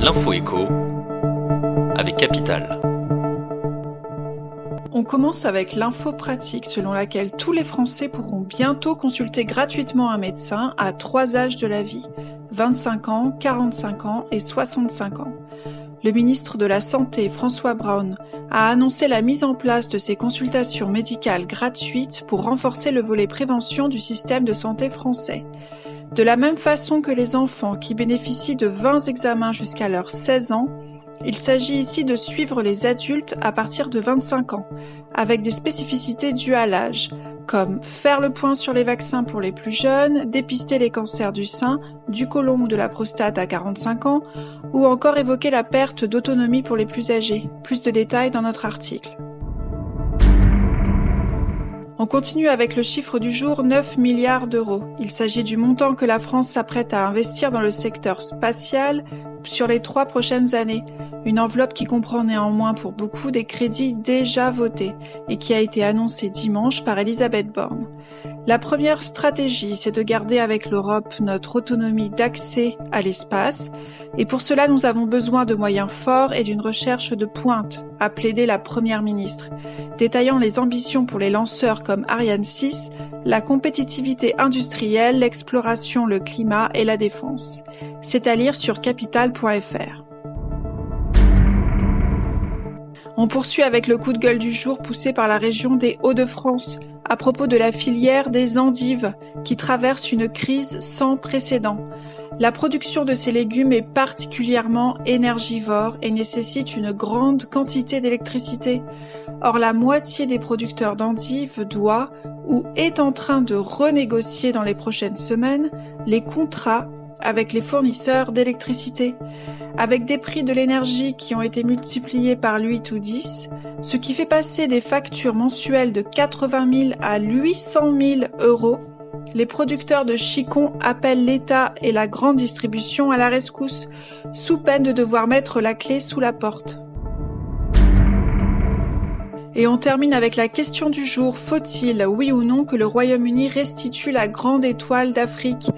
L'info écho avec Capital. On commence avec l'info pratique selon laquelle tous les Français pourront bientôt consulter gratuitement un médecin à 3 âges de la vie, 25 ans, 45 ans et 65 ans. Le ministre de la Santé, François Braun, a annoncé la mise en place de ces consultations médicales gratuites pour renforcer le volet prévention du système de santé français. De la même façon que les enfants qui bénéficient de 20 examens jusqu'à leurs 16 ans, il s'agit ici de suivre les adultes à partir de 25 ans, avec des spécificités dues à l'âge, comme faire le point sur les vaccins pour les plus jeunes, dépister les cancers du sein, du côlon ou de la prostate à 45 ans, ou encore évoquer la perte d'autonomie pour les plus âgés. Plus de détails dans notre article. On continue avec le chiffre du jour, 9 milliards d'euros. Il s'agit du montant que la France s'apprête à investir dans le secteur spatial sur les 3 prochaines années. Une enveloppe qui comprend néanmoins pour beaucoup des crédits déjà votés et qui a été annoncée dimanche par Elisabeth Borne. La première stratégie, c'est de garder avec l'Europe notre autonomie d'accès à l'espace. Et pour cela, nous avons besoin de moyens forts et d'une recherche de pointe, a plaidé la Première ministre, détaillant les ambitions pour les lanceurs comme Ariane 6, la compétitivité industrielle, l'exploration, le climat et la défense. C'est à lire sur capital.fr. On poursuit avec le coup de gueule du jour poussé par la région des Hauts-de-France à propos de la filière des endives qui traverse une crise sans précédent. La production de ces légumes est particulièrement énergivore et nécessite une grande quantité d'électricité. Or, la moitié des producteurs d'endives doit ou est en train de renégocier dans les prochaines semaines les contrats avec les fournisseurs d'électricité, avec des prix de l'énergie qui ont été multipliés par 8 ou 10, ce qui fait passer des factures mensuelles de 80 000 à 800 000 euros. Les producteurs de chicons appellent l'État et la grande distribution à la rescousse, sous peine de devoir mettre la clé sous la porte. Et on termine avec la question du jour, faut-il, oui ou non, que le Royaume-Uni restitue la grande étoile d'Afrique,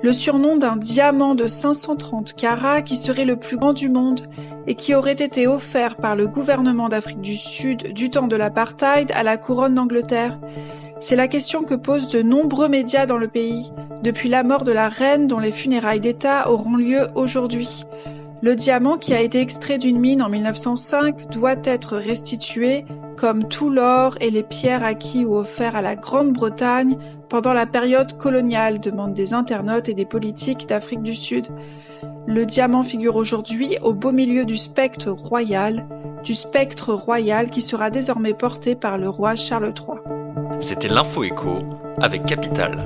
le surnom d'un diamant de 530 carats qui serait le plus grand du monde et qui aurait été offert par le gouvernement d'Afrique du Sud du temps de l'apartheid à la couronne d'Angleterre? C'est la question que posent de nombreux médias dans le pays, depuis la mort de la reine dont les funérailles d'État auront lieu aujourd'hui. Le diamant qui a été extrait d'une mine en 1905 doit être restitué, comme tout l'or et les pierres acquis ou offerts à la Grande-Bretagne pendant la période coloniale, demandent des internautes et des politiques d'Afrique du Sud. Le diamant figure aujourd'hui au beau milieu du spectre royal qui sera désormais porté par le roi Charles III. C'était l'info écho avec Capital.